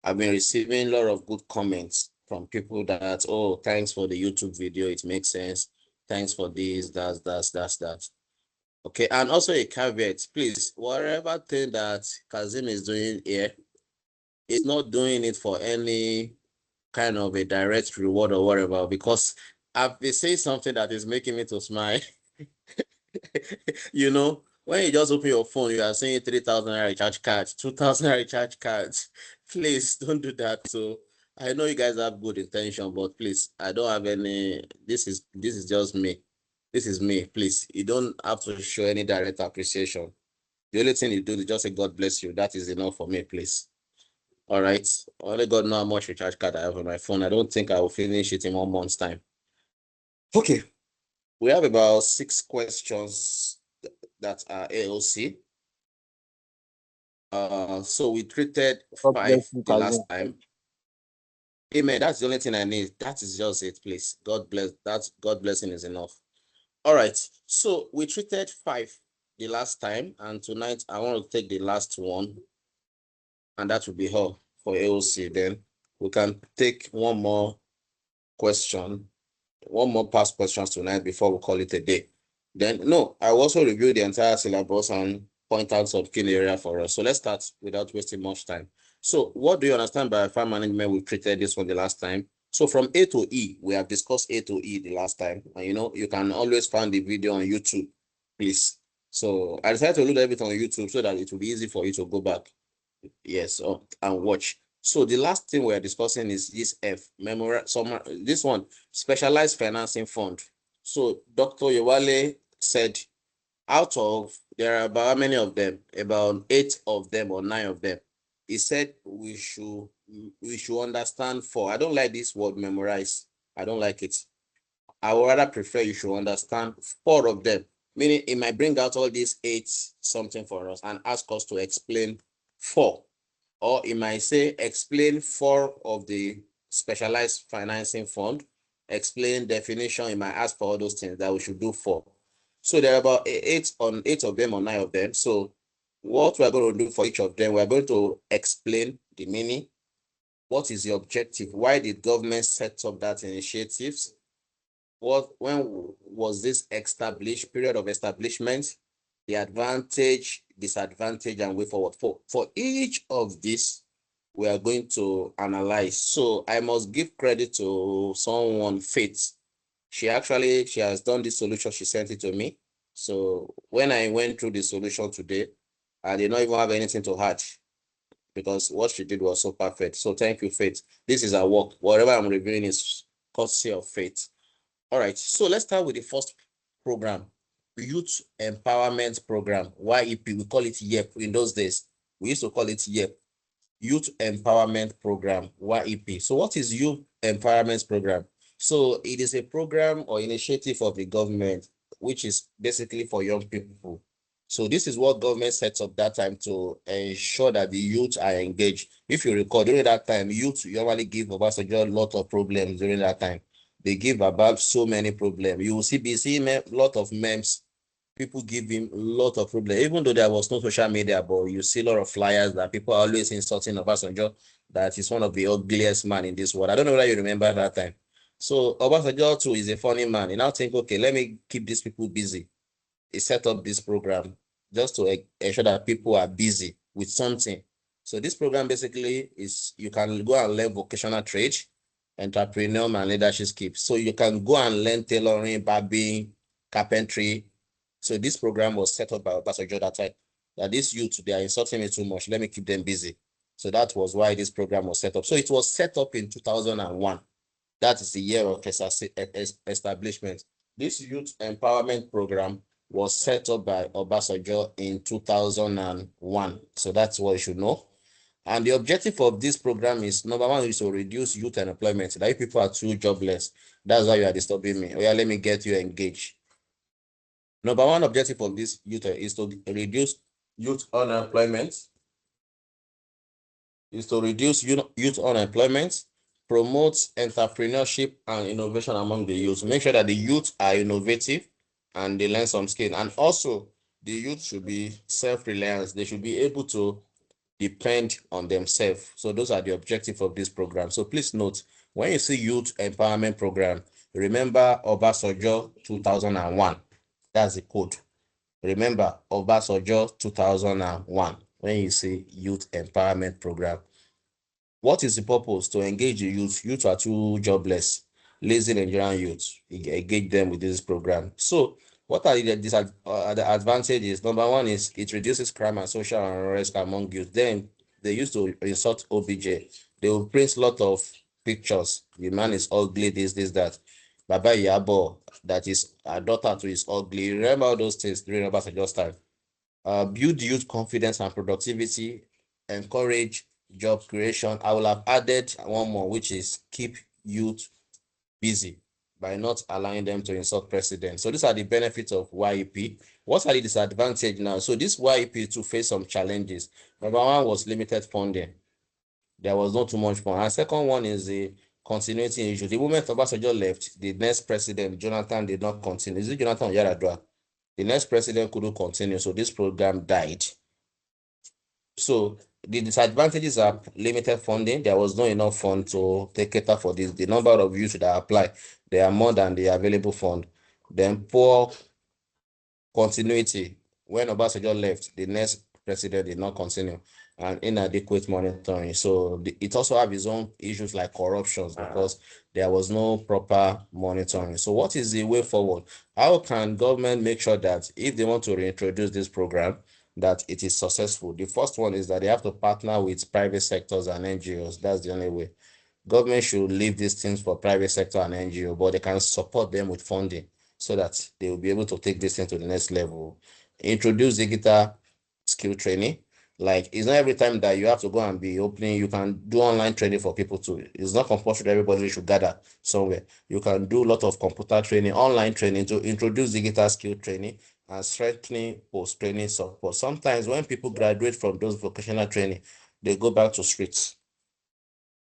I've been receiving a lot of good comments from people that, oh, thanks for the YouTube video. It makes sense. Thanks for this, that. Okay. And also a caveat, please, whatever thing that Kazim is doing here, is not doing it for any kind of a direct reward or whatever, because I've been saying something that is making me to smile. You know, when you just open your phone, you are seeing 3,000 recharge cards, 2,000 recharge cards. Please don't do that. So I know you guys have good intention, but please, I don't have any. This is just me. This is me. Please, you don't have to show any direct appreciation. The only thing you do is just say God bless you. That is enough for me, please. All right. Only God know how much recharge card I have on my phone. I don't think I will finish it in 1 month's time. Okay. We have about 6 questions that are AOC. So we treated 5 the last time. Amen. That's the only thing I need. That is just it, please. God bless. That's God blessing is enough. All right. So we treated 5 the last time, and tonight I want to take the last one, and that will be all for AOC. Then we can take one more question, one more past questions tonight before we call it a day. Then no, I will also review the entire syllabus and point out some key area for us. So let's start without wasting much time. So what do you understand by farm management? We treated this one the last time. So from A to E, we have discussed A to E the last time. And you know, you can always find the video on YouTube, please. So I decided to load everything on YouTube so that it will be easy for you to go back. Yes, and watch. So the last thing we are discussing is this F, this one, specialized financing fund. So Dr. Yewale said there are about how many of them? About 8 of them or 9 of them. He said we should understand 4. I don't like this word memorize. I don't like it. I would rather prefer you should understand 4 of them. Meaning it might bring out all these 8 something for us and ask us to explain 4. Or it might say explain 4 of the specialized financing fund, explain definition. It might ask for all those things that we should do 4. So there are about 8 of them or 9 of them. So what we're going to do for each of them, we're going to explain the meaning. What is the objective? Why did government set up that initiatives? When was this established? Period of establishment, the advantage, disadvantage, and way forward. For each of these, we are going to analyze. So I must give credit to someone, Faith. She has done this solution. She sent it to me. So when I went through the solution today, I did not even have anything to add because what she did was so perfect. So thank you, Faith. This is our work. Whatever I'm reviewing is courtesy of Faith. All right, so let's start with the first program, Youth Empowerment Program, YEP. We call it YEP in those days. We used to call it YEP, Youth Empowerment Program, YEP. So what is Youth Empowerment Program? So it is a program or initiative of the government, which is basically for young people. So this is what government sets up that time to ensure that the youth are engaged. If you recall, during that time, youth usually give Obasanjo a lot of problems during that time. They give about so many problems. You will be seeing a lot of memes. People give him a lot of problems, even though there was no social media, but you see a lot of flyers that people are always insulting Obasanjo, that he's one of the ugliest man in this world. I don't know whether you remember that time. So Obasanjo too is a funny man. He now think, okay, let me keep these people busy. He set up this program just to ensure that people are busy with something. So this program basically is you can go and learn vocational trade, entrepreneurial and leadership skills. So you can go and learn tailoring, barbing, carpentry. So this program was set up by Obasanjo that time. That these youth, they are insulting me too much. Let me keep them busy. So that was why this program was set up. So it was set up in 2001. That is the year of establishment. This youth empowerment program was set up by Obasanjo in 2001. So that's what you should know. And the objective of this program is, number one, is to reduce youth unemployment. Like people are too jobless. That's why you are disturbing me. Oh yeah, let me get you engaged. Number one objective of this youth is to reduce youth unemployment. Youth unemployment, promote entrepreneurship and innovation among the youth. Make sure that the youth are innovative and they learn some skill. And also, the youth should be self-reliant. They should be able to depend on themselves. So those are the objectives of this program. So please note, when you see youth empowerment program, remember Obasanjo 2001. That's the code. Remember Obasanjo 2001 when you see youth empowerment program. What is the purpose? To engage the youth. Youth are too jobless, lazy Nigerian youth. Engage them with this program. So, what are the advantages? Number one is it reduces crime and social unrest among youth. Then they used to insult OBJ. They will print a lot of pictures. The man is ugly, this, that. Baba Yabo, that is a daughter to, is ugly. Remember all those things during Obasanjo's time. Build youth confidence and productivity, encourage job creation. I will have added one more, which is keep youth busy by not allowing them to insult president. So these are the benefits of YEP. What are the disadvantages now? So this YEP to face some challenges. Number one was limited funding. There was not too much fun. And second one is the continuity issue. The moment Obasanjo left, the next president, Jonathan, did not continue. Is it Jonathan Yaradua? The next president couldn't continue, so this program died. So the disadvantages are limited funding. There was not enough fund to take cater for this. The number of youth that apply, they are more than the available fund. Then poor continuity. When Obasanjo left, the next president did not continue, and inadequate monitoring. So it also have its own issues like corruption because there was no proper monitoring. So what is the way forward? How can government make sure that if they want to reintroduce this program, that it is successful? The first one is that they have to partner with private sectors and NGOs. That's the only way. Government should leave these things for private sector and NGO, but they can support them with funding so that they will be able to take this thing to the next level. Introduce digital skill training. Like, it's not every time that you have to go and be opening. You can do online training for people too. It's not compulsory everybody should gather somewhere. You can do a lot of computer training, online training, to introduce digital skill training and strengthening post-training support. Sometimes when people graduate from those vocational training, they go back to streets.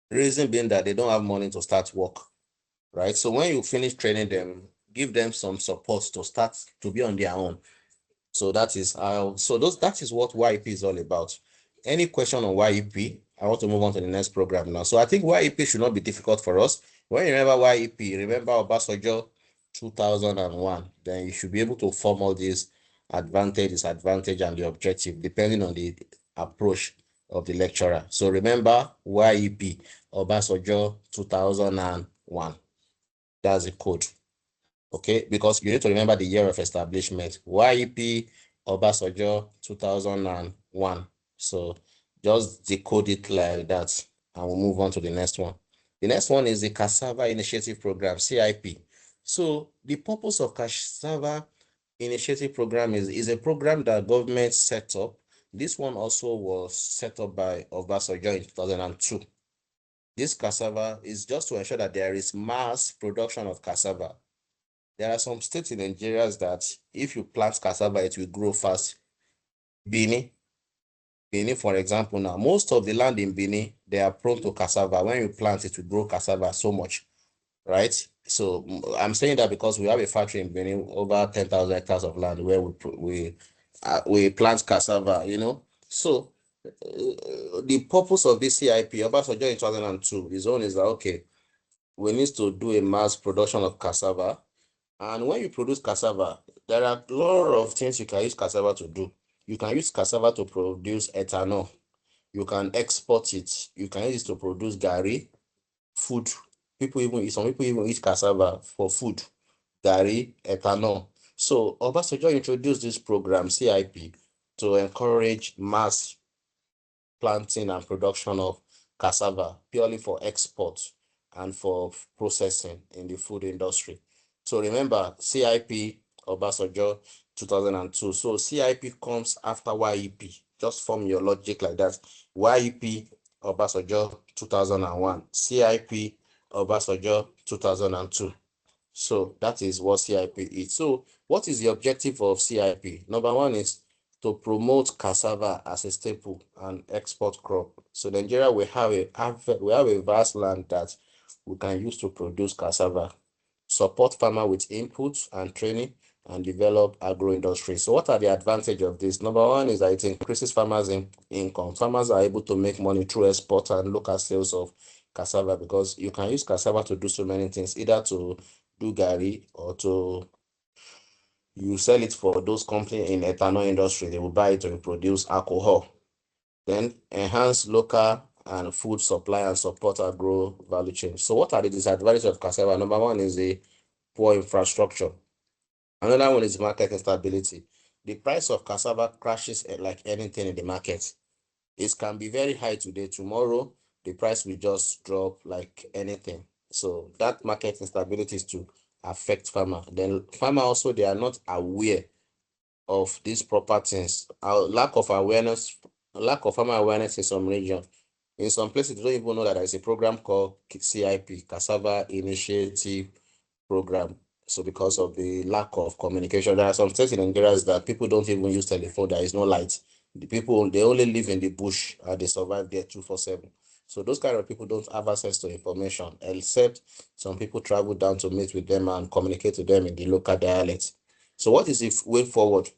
Reason being that they don't have money to start work, right? So when you finish training them, give them some support to start to be on their own. So that is that is what YEP is all about. Any question on YEP? I want to move on to the next program now. So I think YEP should not be difficult for us. When you remember YEP, remember Obasanjo 2001, then you should be able to form all these advantage, disadvantage, and the objective, depending on the approach of the lecturer. So remember YEP, Obasanjo 2001. That's the code. Okay, because you need to remember the year of establishment. YEP Obasanjo 2001. So just decode it like that, and we'll move on to the next one. The next one is the Cassava Initiative Program, CIP. So the purpose of Cassava Initiative Program is a program that government set up. This one also was set up by Obasanjo in 2002. This cassava is just to ensure that there is mass production of cassava. There are some states in Nigeria that if you plant cassava, it will grow fast. Benin, for example, now, most of the land in Benin, they are prone to cassava. When you plant, it will grow cassava so much, right? So I'm saying that because we have a factory in Benin, over 10,000 hectares of land where we plant cassava, you know. So the purpose of this CIP, Obasanjo in 2002, his own is that, okay, we need to do a mass production of cassava. And when you produce cassava, there are a lot of things you can use cassava to do. You can use cassava to produce ethanol. You can export it. You can use it to produce garri, food. Some people even eat cassava for food, garri, ethanol. So Obasanjo introduced this program, CIP, to encourage mass planting and production of cassava purely for export and for processing in the food industry. So remember, CIP Obasanjo 2002. So CIP comes after YEP. Just form your logic like that. YEP Obasanjo 2001. CIP Obasanjo 2002. So that is what CIP is. So what is the objective of CIP? Number one is to promote cassava as a staple and export crop. So Nigeria, we have a vast land that we can use to produce cassava. Support farmer with inputs and training. and develop agro-industry. So what are the advantages of this? Number one is that it increases farmers' income. Farmers are able to make money through export and local sales of cassava, because you can use cassava to do so many things, either to do garri or to you sell it for those companies in ethanol industry. They will buy it to produce alcohol. Then enhance local and food supply and support agro value chain. So what are the disadvantages of cassava? Number one is the poor infrastructure. Another one is market instability. The price of cassava crashes like anything in the market. It can be very high today. Tomorrow, the price will just drop like anything. So that market instability is to affect farmer. Then farmer also, they are not aware of these proper things. Lack of awareness, lack of farmer awareness in some regions. In some places, they don't even know that there is a program called CIP, Cassava Initiative Program. So because of the lack of communication, there are some states in Nigeria that people don't even use telephone. There is no light. The people, they only live in the bush and they survive there 247. So those kind of people don't have access to information, except some people travel down to meet with them and communicate to them in the local dialect. So what is the way forward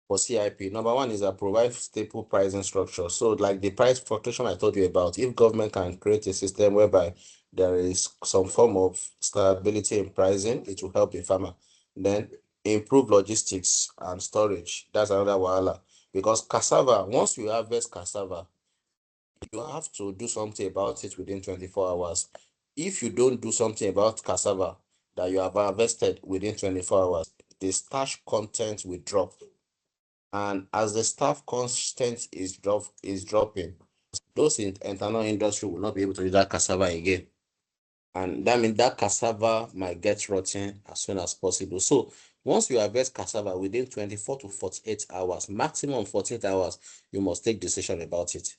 for CIP? Number one is that provide stable pricing structure. So like the price fluctuation I told you about, if government can create a system whereby there is some form of stability in pricing, it will help the farmer. Then improve logistics and storage. That's another wahala, because cassava, once you harvest cassava, you have to do something about it within 24 hours. If you don't do something about cassava that you have harvested within 24 hours, the starch content will drop. And as the staff constant is dropping, those in ethanol industry will not be able to use that cassava again. And that means that cassava might get rotten as soon as possible. So once you harvest cassava within 24 to 48 hours, maximum 48 hours, you must take decision about it.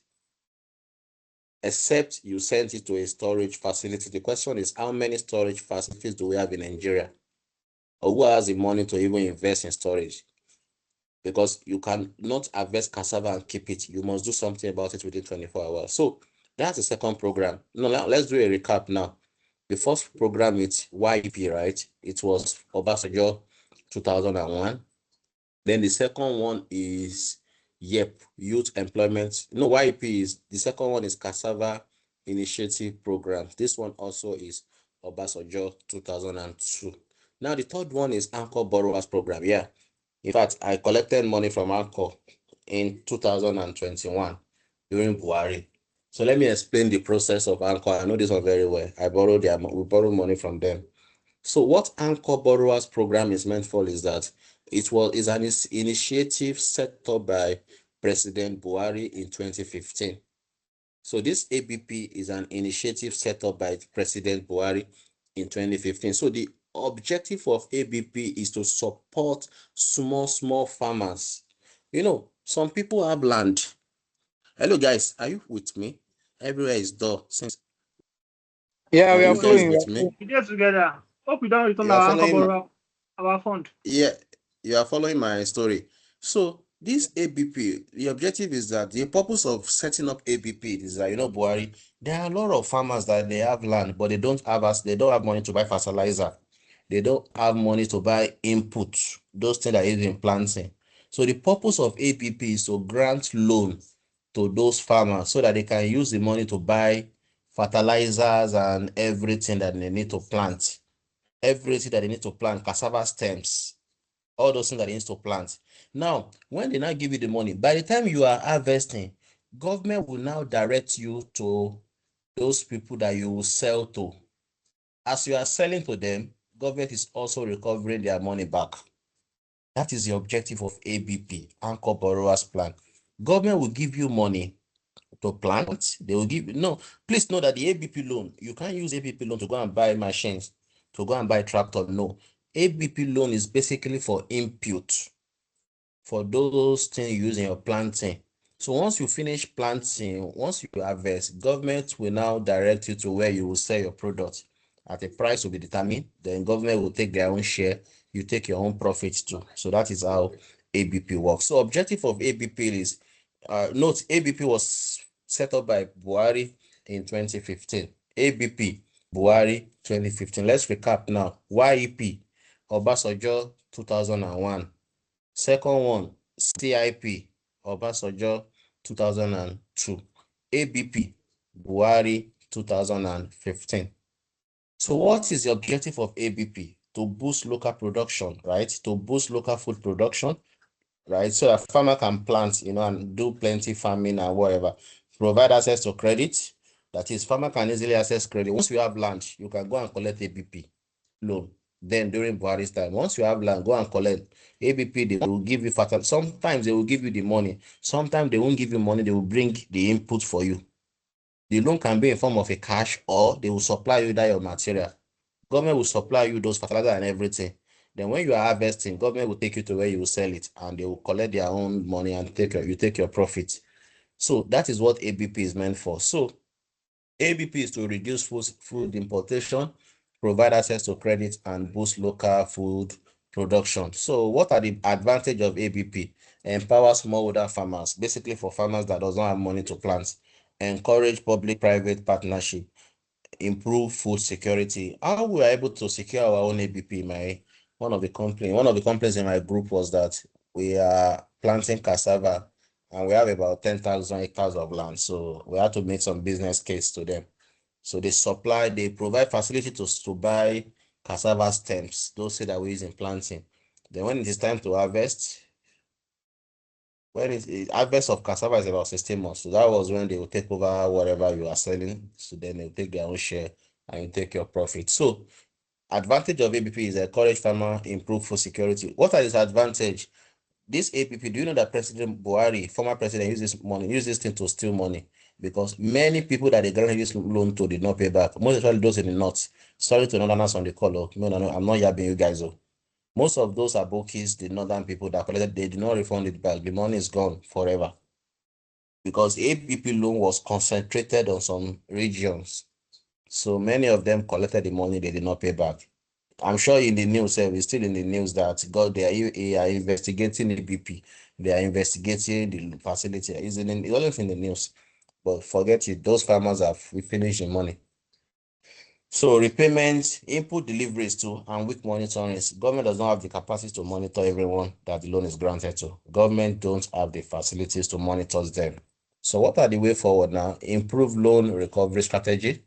Except you send it to a storage facility. The question is, how many storage facilities do we have in Nigeria? Or who has the money to even invest in storage? Because you cannot harvest cassava and keep it. You must do something about it within 24 hours. So that's the second program. Now let's do a recap now. The first program is YEP, right? It was Obasanjo 2001. Then the second one is Youth Employment. No, YEP is, the second one is Cassava Initiative Program. This one also is Obasanjo 2002. Now the third one is Anchor Borrowers Program. Yeah. In fact, I collected money from Anchor in 2021 during Buhari. So let me explain the process of Anchor. I know this one very well. We borrowed money from them. So what Anchor Borrowers Program is meant for is that is an initiative set up by President Buhari in 2015. So this ABP is an initiative set up by President Buhari in 2015. So the objective of ABP is to support small farmers. You know, some people have land. Hello guys, are you with me? Everywhere is dull since. Yeah, we Are are you guys flowing. with me? We get together. Hope we don't return You are our anchor following borrower, our fund. Yeah, you are following my story. So this ABP, the objective is that the purpose of setting up ABP is that, Buhari, there are a lot of farmers that they have land, but they don't have money to buy fertilizer. They don't have money to buy input, those things that is in planting. So the purpose of ABP is to grant loan to those farmers so that they can use the money to buy fertilizers and everything that they need to plant. Everything that they need to plant, cassava stems, all those things that they need to plant. Now, when they now give you the money, by the time you are harvesting, government will now direct you to those people that you will sell to. As you are selling to them, government is also recovering their money back. That is the objective of ABP, Anchor Borrowers Plan. Government will give you money to plant. They will give no. Please know that the ABP loan, you can't use ABP loan to go and buy machines, to go and buy tractor. No, ABP loan is basically for input, for those things you use in your planting. So once you finish planting, once you harvest, government will now direct you to where you will sell your product at a price will be determined. Then government will take their own share. You take your own profits too. So that is how ABP works. So objective of ABP is, note ABP was set up by Buhari in 2015. ABP Buhari 2015. Let's recap now. YEP Obasanjo 2001. Second one, CIP, Obasanjo, 2002. ABP, Buhari, 2015. So what is the objective of ABP? To boost local production, right? To boost local food production, right? So a farmer can plant, and do plenty farming and whatever. Provide access to credit. That is, farmer can easily access credit. Once you have land, you can go and collect ABP loan. Then during Buhari's time, once you have land, go and collect ABP. They will give you fertilizer. Sometimes they will give you the money. Sometimes they won't give you money. They will bring the input for you. The loan can be in form of a cash, or they will supply you that your material. Government will supply you those fertilizer and everything. Then when you are harvesting, government will take you to where you will sell it, and they will collect their own money and you take your profit. So that is what ABP is meant for. So ABP is to reduce food importation, provide access to credit, and boost local food production. So what are the advantages of ABP? Empower smallholder farmers, basically for farmers that doesn't have money to plant. Encourage public-private partnership. Improve food security. How we are able to secure our own ABP? One of the complaints in my group was that we are planting cassava and we have about 10,000 acres of land. So we have to make some business case to them. So they provide facility to buy cassava stems, those that we use in planting. Then when it is time to harvest, harvest of cassava is about 16 months. So that was when they will take over whatever you are selling. So then they'll take their own share and you take your profit. So advantage of ABP is encourage farmer, improve food security. What are its advantage? This APP, do you know that President Buhari, former president, used this thing to steal money? Because many people that they granted this loan to did not pay back. Most especially those in the north. Sorry to northerners on the call. No, I'm not yabbing you guys. Most of those abokis, the northern people that collected, they did not refund it back. The money is gone forever. Because APP loan was concentrated on some regions. So many of them collected the money, they did not pay back. I'm sure in the news, it's still in the news that they are investigating ABP. They are investigating the facility. It's always in the news. But forget it, those farmers have finished the money. So repayment, input deliveries too, and weak monitoring. Government does not have the capacity to monitor everyone that the loan is granted to. Government don't have the facilities to monitor them. So what are the way forward now? Improve loan recovery strategy.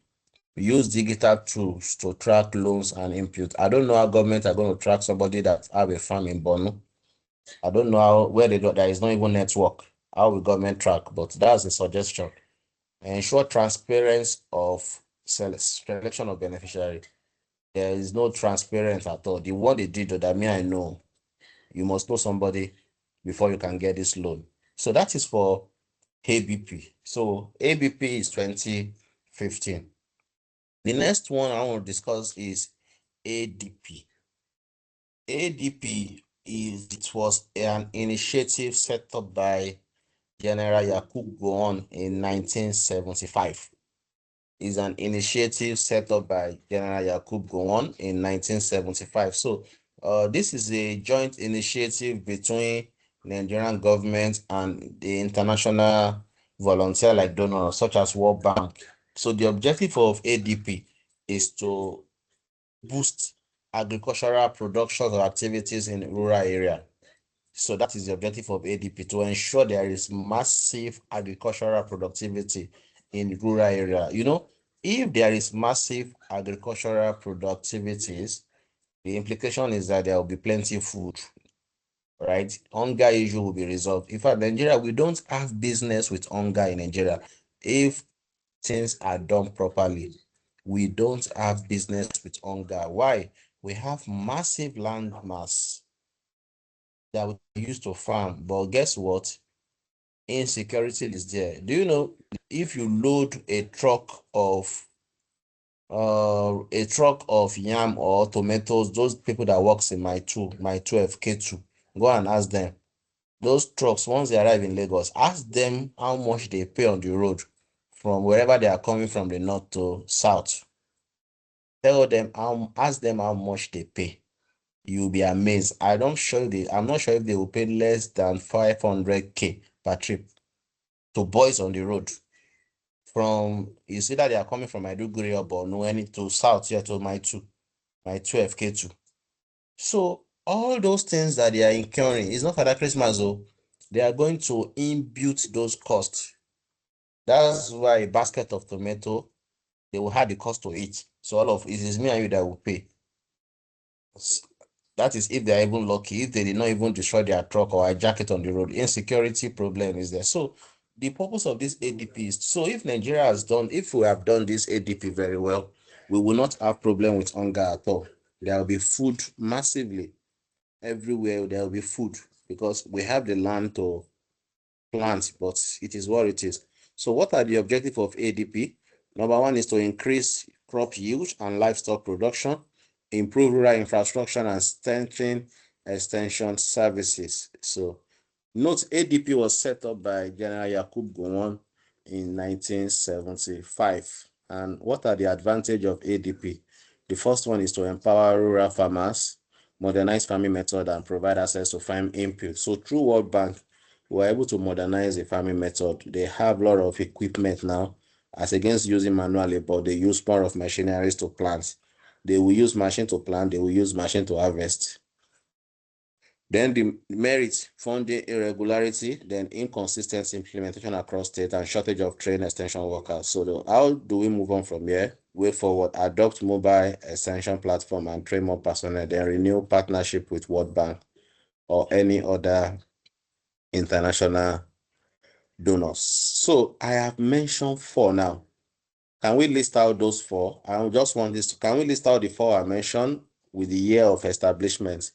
Use digital tools to track loans and input. I don't know how government are going to track somebody that have a farm in Bono. I don't know how, where there is not even network. How will government track? But that's a suggestion. Ensure transparency of selection of beneficiary. There is no transparent at all. The one they did that I know. You must know somebody before you can get this loan. So that is for ABP. So ABP is 2015. The next one I want to discuss is ADP. ADP was an initiative set up by General Yakub Gowon in 1975. Is an initiative set up by General Yakub Gowon in 1975. So this is a joint initiative between Nigerian government and the international volunteer like donors such as World Bank. So the objective of ADP is to boost agricultural production or activities in rural area. So that is the objective of ADP, to ensure there is massive agricultural productivity in rural area. If there is massive agricultural productivities, the implication is that there will be plenty of food, right? Hunger issue will be resolved. In fact, Nigeria, we don't have business with hunger in Nigeria. If things are done properly, we don't have business with hunger. Why? We have massive land mass that we use to farm, but guess what? Insecurity is there. Do you know if you load a truck of yam or tomatoes, those people that works in my 12K2, go and ask them. Those trucks, once they arrive in Lagos, ask them how much they pay on the road from wherever they are coming from, the north to south. Ask them how much they pay. You'll be amazed. I'm not sure if they will pay less than 500K per trip to boys on the road. You see that they are coming from Maiduguri or Borno, to south here to my 12K2. So all those things that they are incurring, it's not Father Christmas, though. They are going to impute those costs. That's why a basket of tomato, they will have the cost to eat. So all of it is me and you that will pay. That is if they are even lucky, if they did not even destroy their truck or hijack it on the road. Insecurity problem is there. So the purpose of this ADP is, so if Nigeria has done, if we have done this ADP very well, we will not have problem with hunger at all. There will be food massively everywhere. There will be food because we have the land to plant, but it is what it is. So what are the objectives of ADP? Number one is to increase crop yield and livestock production, improve rural infrastructure, and strengthen extension services. So note, ADP was set up by General Yakub Gowon in 1975. And what are the advantages of ADP? The first one is to empower rural farmers, modernize farming method, and provide access to farm input. So through World Bank, we're able to modernize the farming method. They have a lot of equipment now, as against using manual labor. They use more of machineries to plant. They will use machine to plant. They will use machine to harvest. Then the merit, funding irregularity, then inconsistent implementation across state, and shortage of trained extension workers. So how do we move on from here? Way forward, adopt mobile extension platform and train more personnel, then renew partnership with World Bank or any other international donors. So I have mentioned 4 now. Can we list out those 4? I just want this. Can we list out the 4 I mentioned with the year of establishment?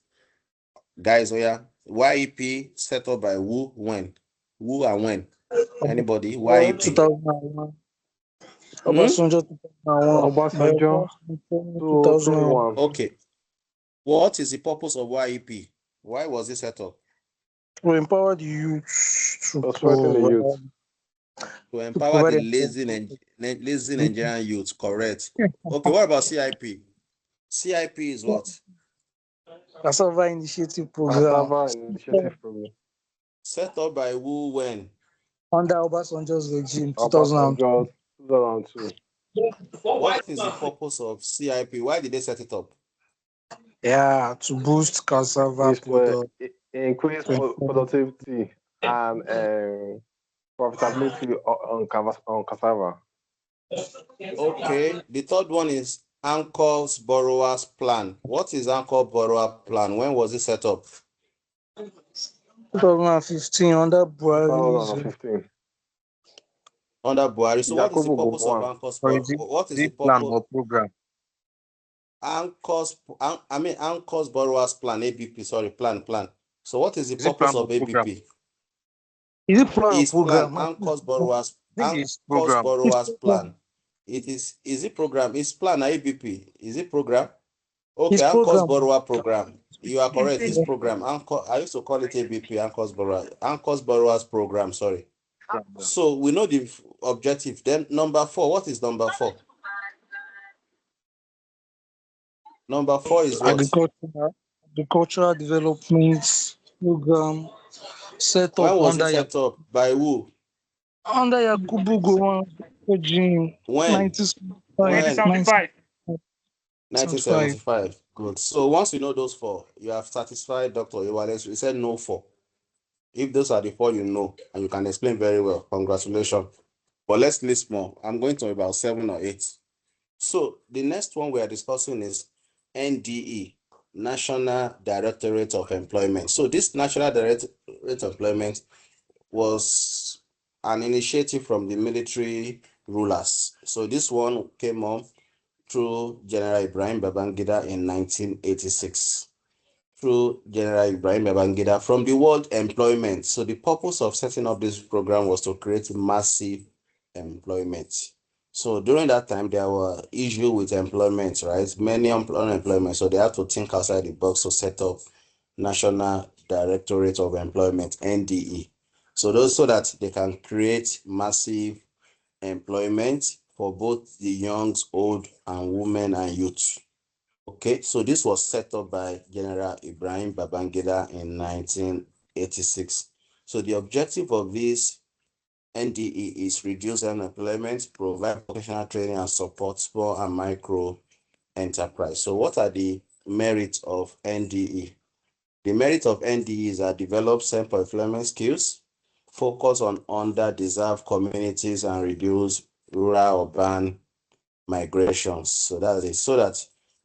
Guys, YEP set up by who, when? Who and when? Anybody? YEP. 2001. Obasanjo 2001. Obasanjo, 2001. Okay. What is the purpose of YEP? Why was it set up? To empower the youth frustrating the youth. To empower the lazy Nigerian youth, correct. Okay, what about CIP? CIP is what? Cassava Initiative Program. Set up by who, when? Under Obasanjo's regime, Obasanjo, 2002. What is the purpose of CIP? Why did they set it up? Yeah, to boost cassava production. Increase productivity and profitability on cassava. Okay, the third one is Anchor's Borrowers Plan. What is Anchor Borrower Plan? When was it set up? 2015 under Buhari. 2015. Under Buhari. So what is the purpose of Anchor's what is the plan or program? Anchor's Borrowers Plan, ABP, sorry, plan. So what is the purpose of ABP? Is it plan or program? Anchor's Borrowers Plan. Is it program? It's plan ABP. Is it program? Okay, Anchor's Borrower Program. You are correct. It's program. Anchor, I used to call it ABP, Anchor's Borrowers Program. Sorry. So we know the objective. Then number 4. What is number 4? Number 4 is what? Agricultural Development Program set up. When was it set up? By who? Under Yakubu Gowon regime. When? 1975. 1975. Good. So once you know those 4, you have satisfied Dr. Iwales. You said no 4. If those are the 4 you know and you can explain very well, congratulations. But let's list more. I'm going to about 7 or 8. So the next one we are discussing is NDE, National Directorate of Employment. So this National Directorate of Employment was an initiative from the military rulers. So this one came up through General Ibrahim Babangida in 1986. Through General Ibrahim Babangida from the World Employment. So the purpose of setting up this program was to create massive employment. So during that time, there were issues with employment, right? Many unemployment. So they had to think outside the box to set up National Directorate of Employment, NDE. So that they can create massive employment for both the young, old, and women and youth. Okay, so this was set up by General Ibrahim Babangida in 1986. So the objective of this NDE is reduce unemployment, provide professional training, and support small and micro enterprise. So what are the merits of NDE? The merit of NDE is that develop self-employment skills, focus on under-deserved communities, and reduce rural-urban migrations. So that is so that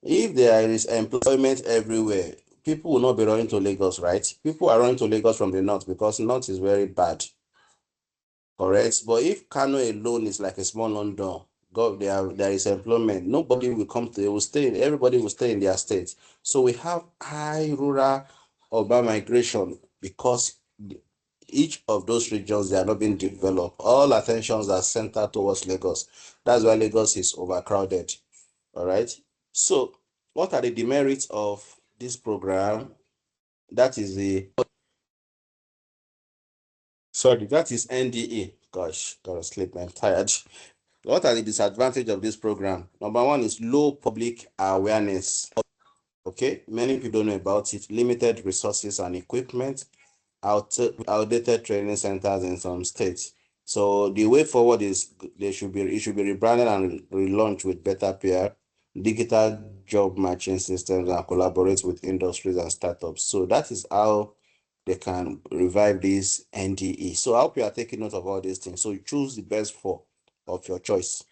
if there is employment everywhere, people will not be running to Lagos, right? People are running to Lagos from the north because north is very bad. Correct. But if Kano alone is like a small London, God, there is employment. Nobody will come to, they will stay, everybody will stay in their state. So we have high rural urban migration because each of those regions, they are not being developed. All attentions are centered towards Lagos. That's why Lagos is overcrowded. All right. So what are the demerits of this program? That is that is NDA. Gosh, gotta sleep, I'm tired. What are the disadvantages of this program? Number one is low public awareness. Okay, many people don't know about it. Limited resources and equipment, outdated training centers in some states. So the way forward is it should be rebranded and relaunched with better PR, digital job matching systems, and collaborate with industries and startups. So that is how they can revive this NDE. So I hope you are taking note of all these things. So you choose the best four of your choice.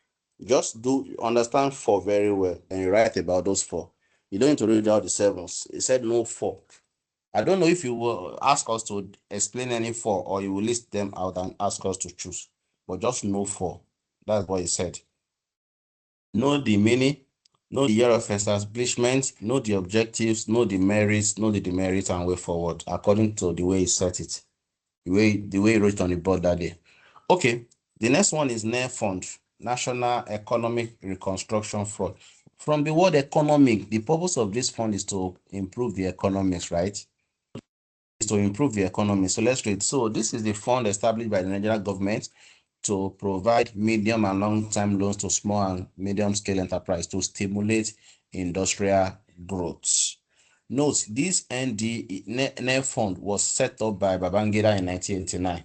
Just understand four very well and you write about those four. You don't need to read out the sevens. It said no four. I don't know if you will ask us to explain any four or you will list them out and ask us to choose, but just know four. That's what he said. Know the meaning, know the year of establishment, know the objectives, know the merits, know the demerits, and way forward according to the way he set it, the way he wrote on the board that day. Okay, the next one is NER Fund, National Economic Reconstruction Fund. From the word economic, the purpose of this fund is to improve the economics, right? Is to improve the economy. So let's read. So this is the fund established by the Nigerian government to provide medium and long-term loans to small and medium-scale enterprise to stimulate industrial growth. Note, this NER fund was set up by Babangida in 1989.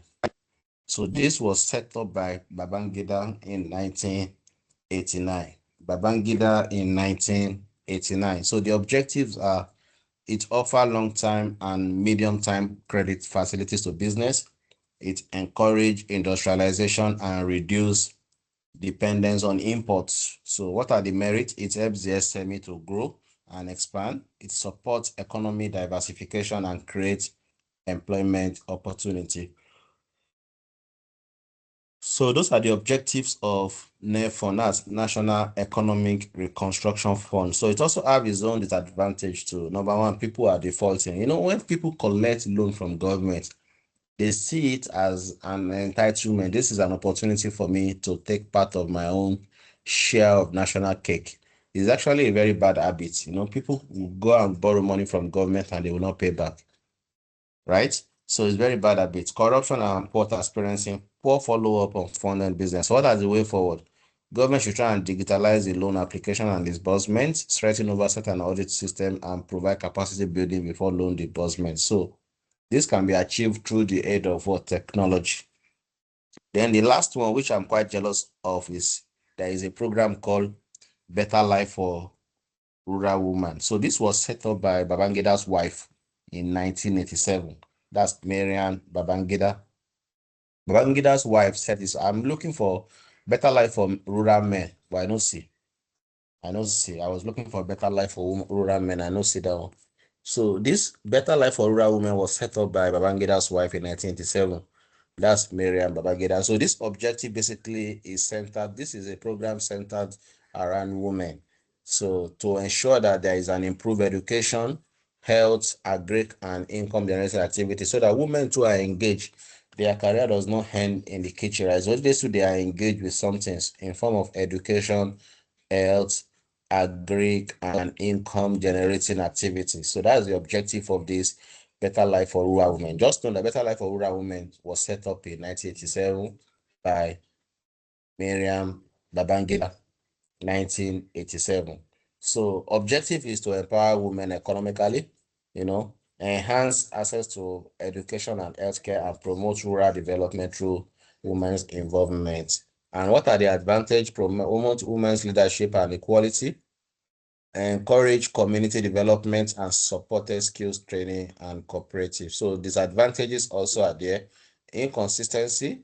So this was set up by Babangida in 1989. Babangida in 1989. So the objectives are it offers long-term and medium-term credit facilities to business. It encourages industrialization and reduce dependence on imports. So what are the merits? It helps the SME to grow and expand. It supports economy diversification and creates employment opportunity. So those are the objectives of NEFON, that's National Economic Reconstruction Fund. So it also has its own disadvantage too. Number one, people are defaulting. You know, when people collect loan from government, they see it as an entitlement. This is an opportunity for me to take part of my own share of national cake. It's actually a very bad habit. You know, people will go and borrow money from government and they will not pay back, right? So it's very bad habit. Corruption and poor transparency, poor follow-up on funding business. What are the way forward? Government should try and digitalize the loan application and disbursement, strengthen oversight and audit system, and provide capacity building before loan disbursement. So this can be achieved through the aid of what technology. Then the last one, which I'm quite jealous of, is there is a program called Better Life for Rural Women. So this was set up by Babangida's wife in 1987. That's Marian Babangida. Babangida's wife said this, I'm looking for better life for rural men, but I don't see. I was looking for a better life for rural men. I don't see that one. So this better life for rural women was set up by Babangida's wife in 1987. That's Miriam Babangida. So this objective basically is centered. This is a program centered around women. So to ensure that there is an improved education, health, agric, and income generating activity, so that women too are engaged. Their career does not end in the kitchen, right? So they are engaged with something in form of education, health, agric, and income generating activity. So that's the objective of this Better Life for Rural Women. Just know that Better Life for Rural Women was set up in 1987 by Miriam Babangida, 1987. So objective is to empower women economically, you know, enhance access to education and healthcare, and promote rural development through women's involvement. And what are the advantages? Promote women's leadership and equality, encourage community development and supported skills training and cooperative. So disadvantages also are there. Inconsistency.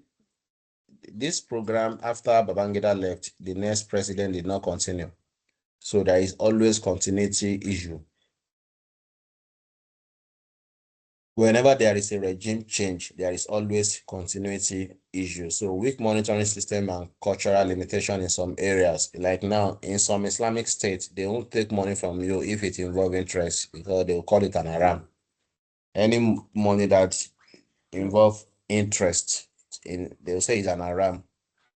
This program, after Babangida left, the next president did not continue. So there is always continuity issue. Whenever there is a regime change, there is always continuity issue. So weak monitoring system and cultural limitation in some areas. Like now, in some Islamic states, they won't take money from you if it involves interest because they will call it an haram. Any money that involve interest, they will say it's an haram.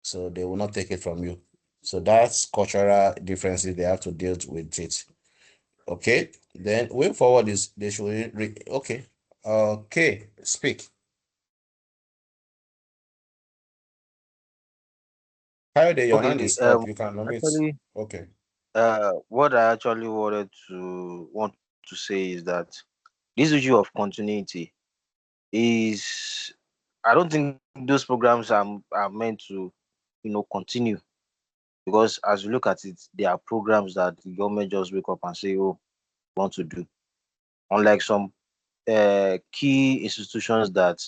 So they will not take it from you. So that's cultural differences. They have to deal with it. Okay. Then way forward is they should okay. Okay, speak. Kayode, your hand Okay, is up. You can unmute. actually, Okay. what I actually want to say is that this issue of continuity is, I don't think those programs are meant to, continue, because as you look at it, there are programs that the government just wake up and say, oh, we want to do. Unlike some key institutions that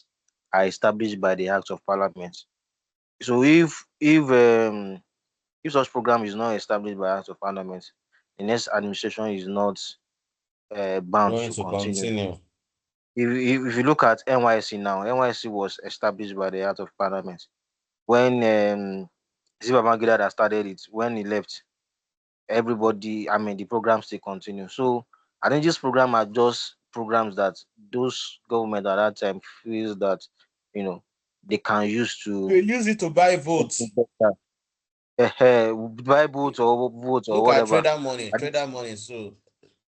are established by the Act of Parliament. So if such program is not established by Act of Parliament, the next administration is not bound Going to to continue. continue. If you look at NYC now, NYC was established by the Act of Parliament. When Zibamangida that started it, when he left, everybody, I mean, the program still continue. So I think this program are just programs that those government at that time feels that, they can use to You use it to buy votes. buy votes or Look at whatever. trader money. I think Trader money. So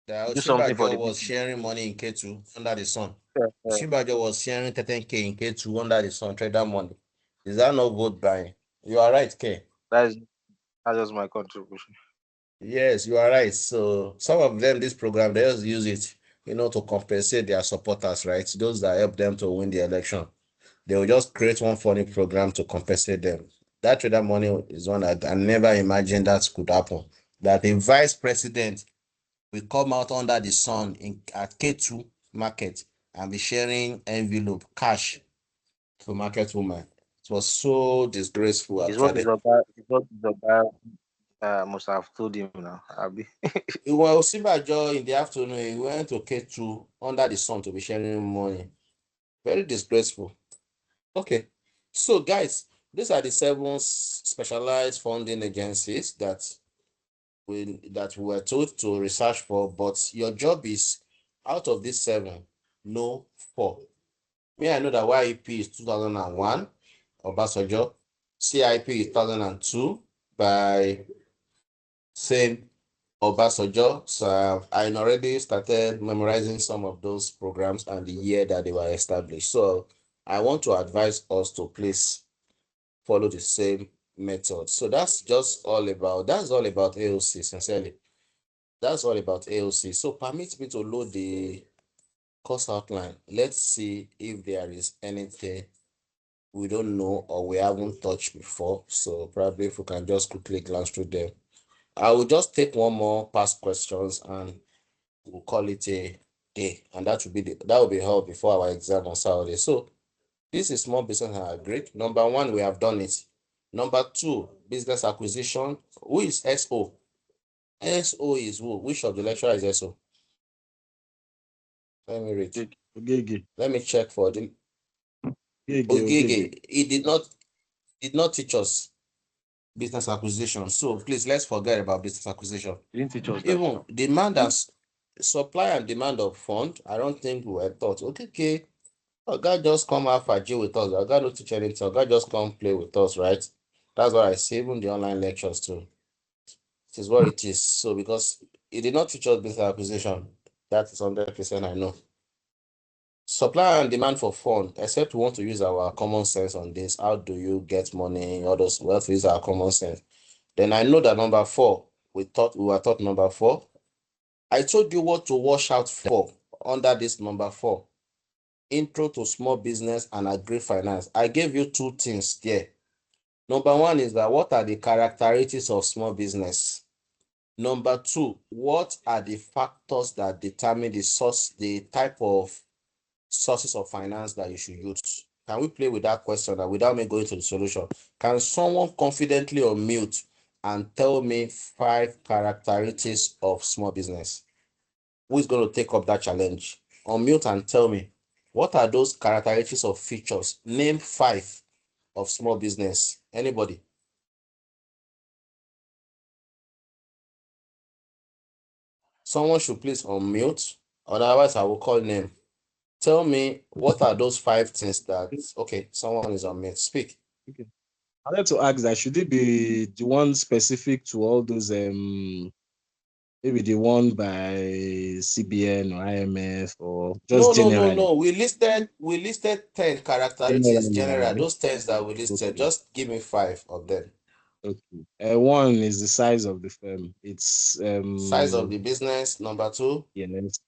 the do something for Osinbajo the was people. sharing money in K2 under the sun. Uh, Osinbajo was sharing 13K in K2 under the sun. Trader money. Is that not vote buying? You are right, K. that's that's just my contribution. Yes, you are right. So some of them, this program, they just use it, to compensate their supporters, right? Those that help them to win the election. They will just create one funny program to compensate them. That trader money is one that I never imagined that could happen. That a vice president will come out under the sun at K2 market and be sharing envelope cash to market woman. It was so disgraceful, actually. It's what his oga must have told him now. Abi. Well, Osinbajo in the afternoon, he went to K2 under the sun to be sharing money. Very disgraceful. Okay. So, guys, these are the 7 specialized funding agencies that we were told to research for, but your job is out of these 7, know 4. Me, I know that YEP is 2001, Obasanjo. CIP is 2002 by same Obasanjo. So I already started memorizing some of those programs and the year that they were established. So I want to advise us to please follow the same method. So that's all about AOC, sincerely. That's all about AOC. So permit me to load the course outline. Let's see if there is anything we don't know or we haven't touched before. So probably if we can just quickly glance through them. I will just take one more past questions and we'll call it a day. And that will be held before our exam on Saturday. So this is small business and Agric. Number 1, we have done it. Number 2, business acquisition. Who is SO? SO is who? Which of the lecturer is SO? Let me read. Ogege. Let me check for the Ogege. Ogege. He did not teach us business acquisition. So please, let's forget about business acquisition. He didn't teach us that. Even demand and supply and demand of fund, I don't think we were taught. Okay. God just come have Faji with us. God no teach anything. God just come play with us, right? That's what I see, even the online lectures too. It is what it is. So because he did not teach us business acquisition, that is 100% I know. Supply and demand for fund, except we want to use our common sense on this. How do you get money? All those, we have to use our common sense. Then I know that number 4, we were taught number 4. I told you what to watch out for under this number 4. Intro to small business and agri finance. I gave you 2 things there. Number 1 is that what are the characteristics of small business? Number 2, what are the factors that determine the type of sources of finance that you should use? Can we play with that question without me going to the solution? Can someone confidently unmute and tell me 5 characteristics of small business? Who is going to take up that challenge? Unmute and tell me, what are those characteristics of features? Name 5 of small business. Anybody? Someone should please unmute. Otherwise, I will call name. Tell me, what are those 5 things that... Okay, someone is on mute. Speak. Okay. I'd like to ask that should it be the one specific to all those maybe the one by CBN or IMF or just generally? No. We listed 10 characteristics, general. Those 10 that we listed. Okay. Just give me 5 of them. Okay. One is the size of the firm. It's Size of the business. Number 2. yes.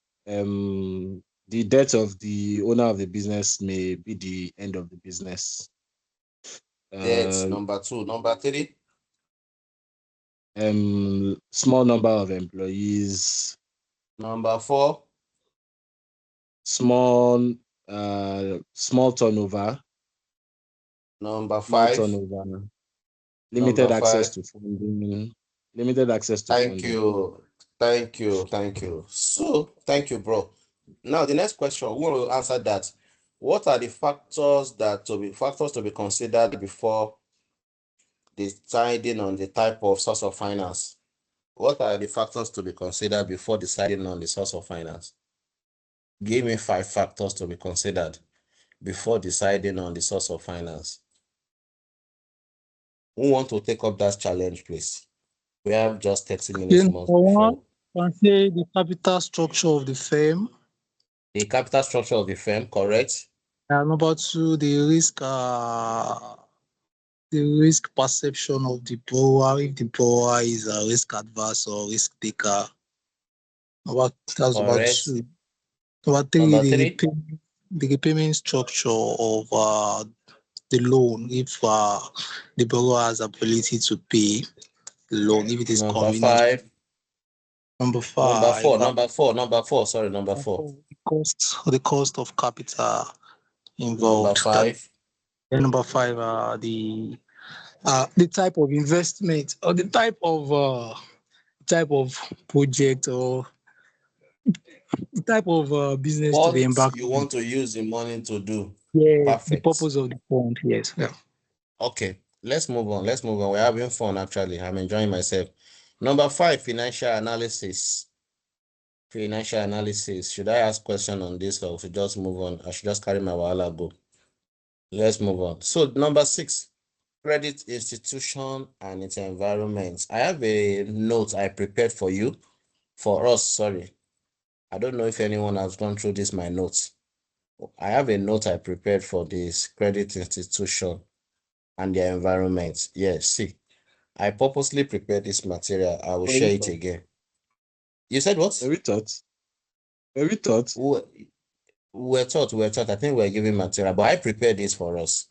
The death of the owner of the business may be the end of the business. Debt. Number 2. Number 3. Small number of employees. Number 4. Small turnover. Number Small 5. turnover. Limited access to funding. Limited access to Thank funding. you. So, thank you, bro. Now, the next question, we will answer that. What are the factors to be considered before deciding on the type of source of finance? What are the factors to be considered before deciding on the source of finance? Give me 5 factors to be considered before deciding on the source of finance. Who want to take up that challenge, please? We have just 30 minutes more before. Can say the capital structure of the firm. The capital structure of the firm, correct? Number 2, the risk perception of the borrower, if the borrower is a risk adverse or risk taker. That's about Correct. 2. Number 3, Number 3. the repayment structure of the loan, if the borrower has ability to pay the loan, if it is Number convenient. 5. Number 4. 5, Sorry, number 4. the cost of capital involved. Number 5. And number 5, the type of investment or the type of project or the type of business to be What embarked you on. want to use the money to do. Yeah, the Perfect. purpose of the fund. Yes. Yeah. Okay, let's move on. We're having fun, actually. I'm enjoying myself. Number 5, financial analysis. Should I ask question on this or should just move on? I should just carry my wahala go. Let's move on. So number 6, credit institution and its environment. I have a note I prepared for us, sorry. I don't know if anyone has gone through this, my notes. I have a note I prepared for this credit institution and their environment. Yes, see, I purposely prepared this material. I will share it again. You said what? Very taught. Very taught. We're taught. I think we're giving material, but I prepared this for us.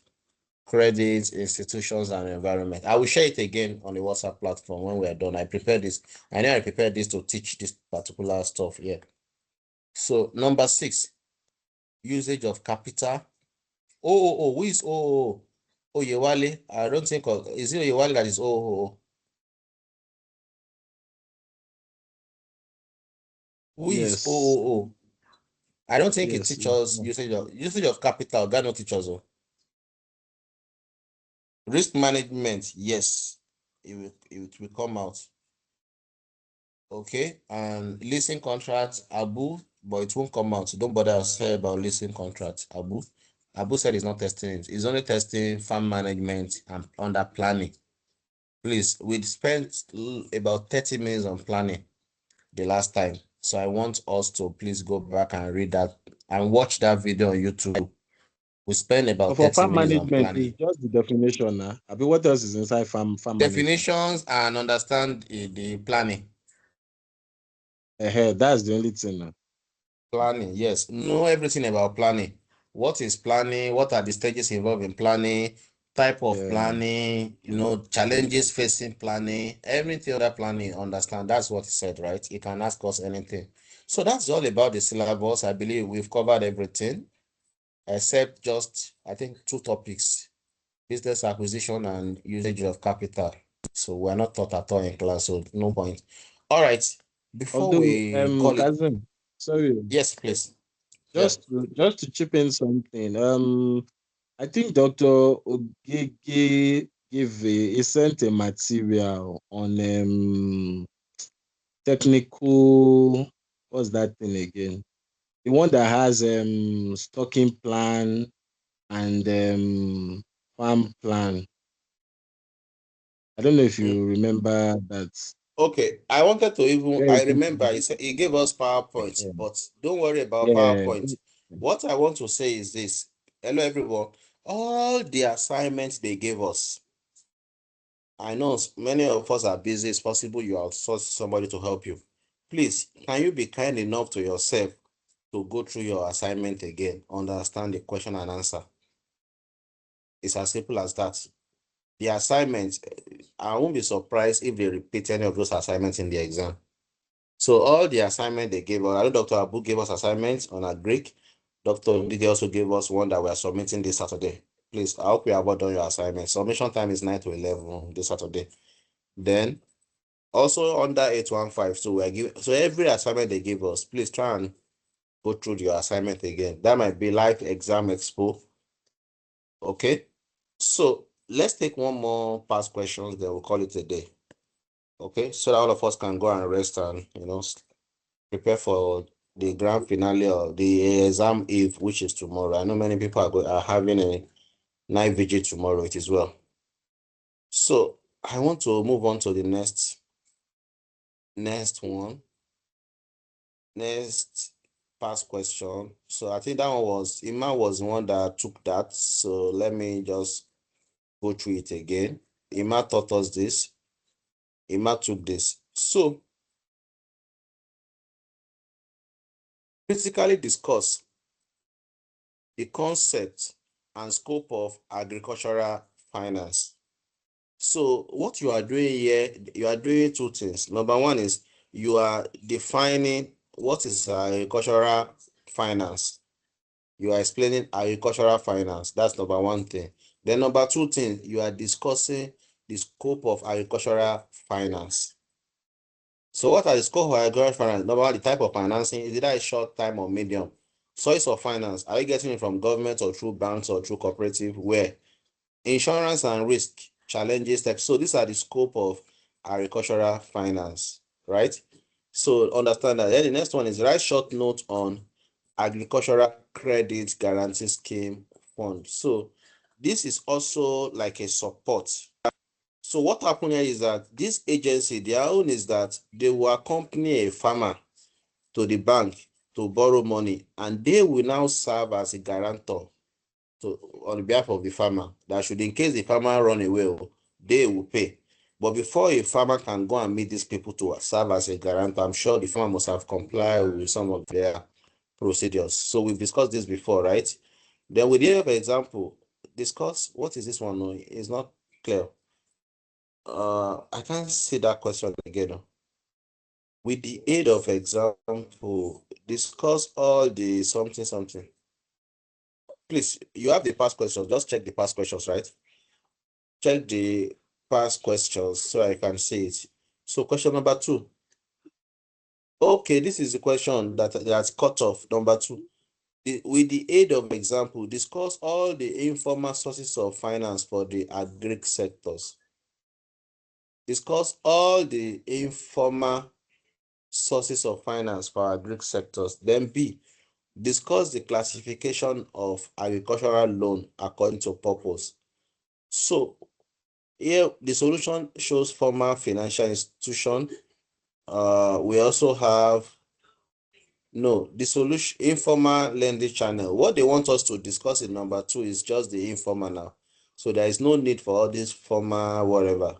Credit, institutions, and environment. I will share it again on the WhatsApp platform when we're done. I prepared this. I know I prepared this to teach this particular stuff here. So number 6, usage of capital. Who is Oyewale? I don't think is it Oyewale that is Who is OOO? I don't think it teaches usage of capital. That not teach us. Risk management, yes, it will come out. Okay, and leasing contracts, Abu, but it won't come out. Don't bother us here about leasing contracts, Abu. Abu said he's not testing it. He's only testing farm management and under planning. Please, we spent about 30 minutes on planning the last time. So I want us to please go back and read that and watch that video on YouTube. We spend about 30 minutes on planning. It's just the definition now. I mean, what else is inside farm definitions and understand the planning. That's the only thing now. Planning, yes. Know everything about planning. What is planning? What are the stages involved in planning? type of planning, challenges facing planning, everything other planning, understand. That's what he said, right? He can ask us anything. So that's all about the syllabus. I believe we've covered everything except just, I think, 2 topics: business acquisition and usage of capital. So we're not taught at all in class, so no point. All right. Before Although, we call it, Kazim, sorry, yes, please. Yeah. just to chip in something. I think Dr. Ogege he sent a material on technical, what's that thing again? The one that has stocking plan and farm plan. I don't know if you remember that. Okay, I wanted to even, Very I remember important. he said he gave us PowerPoint, Yeah. but don't worry about Yeah. PowerPoint. What I want to say is this. Hello, everyone. All the assignments they gave us, I know many of us are busy. It's possible you outsource somebody to help you. Please, can you be kind enough to yourself to go through your assignment again, understand the question and answer? It's as simple as that. The assignments, I won't be surprised if they repeat any of those assignments in the exam. So all the assignment they gave us, I know Dr. Abu gave us assignments on Agric. Dr. Ndidi also gave us one that we are submitting this Saturday. Please, I hope you have all done your assignment. Submission time is 9 to 11 this Saturday. Then also under 815, so we're giving, so every assignment they give us, please try and go through your assignment again. That might be live exam expo. Okay. So let's take one more past questions, then we'll call it a day. Okay, so that all of us can go and rest and prepare for the grand finale or the exam eve, which is tomorrow. I know many people are having a night vigil tomorrow. It is well. So I want to move on to the next one. Next past question. So I think that one was Ima was the one that took that. So let me just go through it again. Ima taught us this. Ima took this. So critically discuss the concept and scope of agricultural finance. So what you are doing here, you are doing 2 things. Number one is you are defining what is agricultural finance. You are explaining agricultural finance. That's number one thing. Then number 2 thing, you are discussing the scope of agricultural finance. So what are the scope of agricultural finance? Number one, the type of financing, is it a short time or medium? Source of finance, are you getting it from government or through banks or through cooperative? Where? Insurance and risk, challenges. So these are the scope of agricultural finance, right? So understand that. Then the next one is write short note on agricultural credit guarantee scheme fund. So this is also like a support. So what happened here is that this agency, their own is that they will accompany a farmer to the bank to borrow money, and they will now serve as a guarantor on behalf of the farmer. That should, in case the farmer run away, they will pay. But before a farmer can go and meet these people to serve as a guarantor, I'm sure the farmer must have complied with some of their procedures. So we've discussed this before, right? Then with the example, discuss what is this one? No, it's not clear. I can't see that question again. With the aid of example, discuss all the something. Please, you have the past questions. Just check the past questions, right? Check the past questions so I can see it. So question number 2. Okay, this is the question that's cut off. Number 2. With the aid of example, discuss all the informal sources of finance for the agric sectors. Discuss all the informal sources of finance for agric sectors. Then B, discuss the classification of agricultural loan according to purpose. So here the solution shows formal financial institution. We also have the solution informal lending channel. What they want us to discuss in number 2 is just the informal now. So there is no need for all this formal whatever.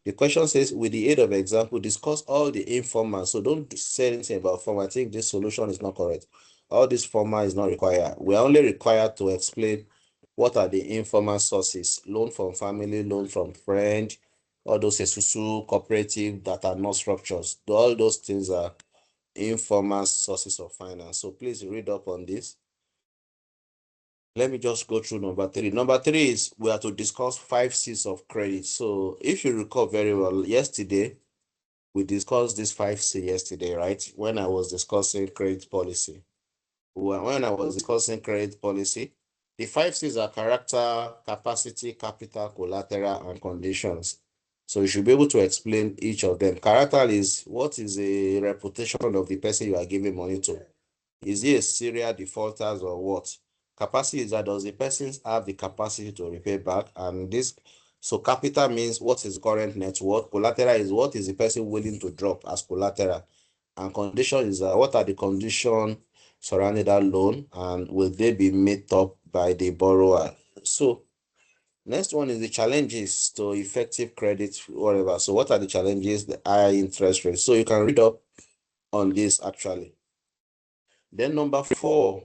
The question says, with the aid of example, discuss all the informal. So don't say anything about formal. I think this solution is not correct. All this formal is not required. We are only required to explain What are the informal sources? Loan from family, loan from friend, all those esusu cooperative that are not structures. All those things are informal sources of finance. So please read up on this. Let me just go through number 3. Number 3 is we are to discuss 5 C's of credit. So if you recall very well, yesterday, we discussed this 5C yesterday, right? When I was discussing credit policy. When I was discussing credit policy, the 5 C's are character, capacity, capital, collateral, and conditions. So you should be able to explain each of them. Character is what is the reputation of the person you are giving money to? Is he a serial defaulter or what? Capacity is that does the person have the capacity to repay back? And this, so capital means what is current net worth. Collateral is what is the person willing to drop as collateral. And condition is what are the conditions surrounding that loan, and will they be made up by the borrower? So next one is the challenges to effective credit, whatever. So what are the challenges? The high interest rates. So you can read up on this actually. Then number 4,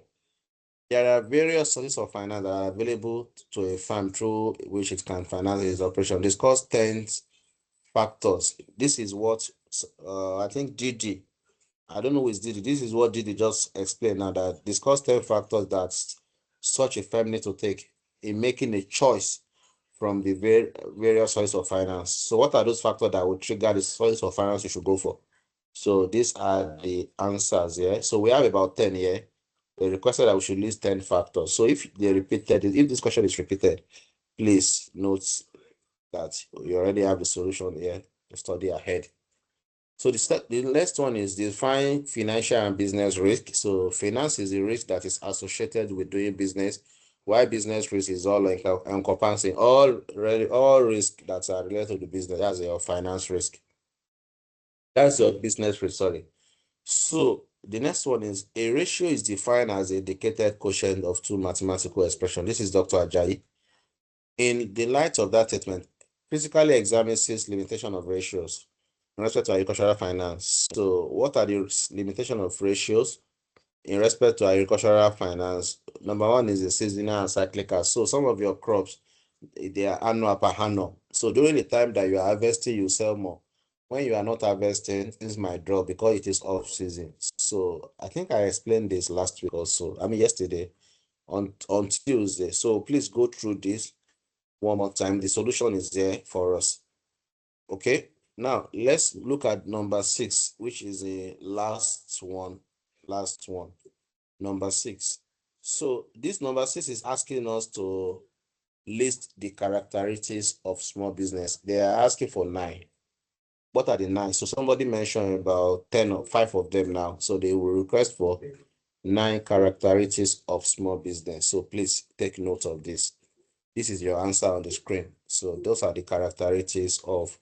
there are various sources of finance that are available to a firm through which it can finance its operation. Discuss 10 factors. This is what I think Didi, I don't know who is Didi. This is what Didi just explained now, that discuss 10 factors that such a firm need to take in making a choice from the various sources of finance. So what are those factors that will trigger the source of finance you should go for? So these are the answers here. So we have about 10 here. They requested that we should list 10 factors. So if they repeated, if this question is repeated, please note that you already have the solution here to study ahead. So the next one is define financial and business risk. So finance is a risk that is associated with doing business, while business risk is all encompassing all risk that are related to business. That's your finance risk. That's your business risk, sorry. So the next one is a ratio is defined as a indicated quotient of two mathematical expressions. This is Dr. Ajayi. In the light of that statement, physically examines this limitation of ratios in respect to agricultural finance. So what are the limitation of ratios in respect to agricultural finance? Number 1 is the seasonal and cyclical. So some of your crops, they are annual per annum. So during the time that you are harvesting, you sell more. When you are not harvesting, things might drop because it is off season. So I think I explained this last week also. I mean yesterday on Tuesday. So please go through this one more time. The solution is there for us. Okay. Now let's look at number 6, which is the last one. Number 6. So this number 6 is asking us to list the characteristics of small business. They are asking for 9. What are the 9? So somebody mentioned about 10 or 5 of them now. So they will request for 9 characteristics of small business. So please take note of this. This is your answer on the screen. So those are the characteristics of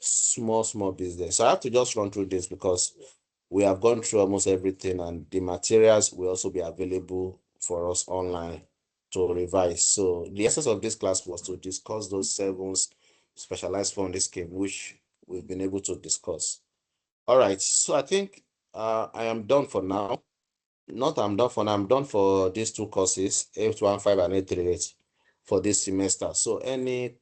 small business. So I have to just run through this because we have gone through almost everything, and the materials will also be available for us online to revise. So the essence of this class was to discuss those 7 specialized funding scheme, which we've been able to discuss. All right. So I think I am done for now. I'm done for these 2 courses, 815 and 838 for this semester. So any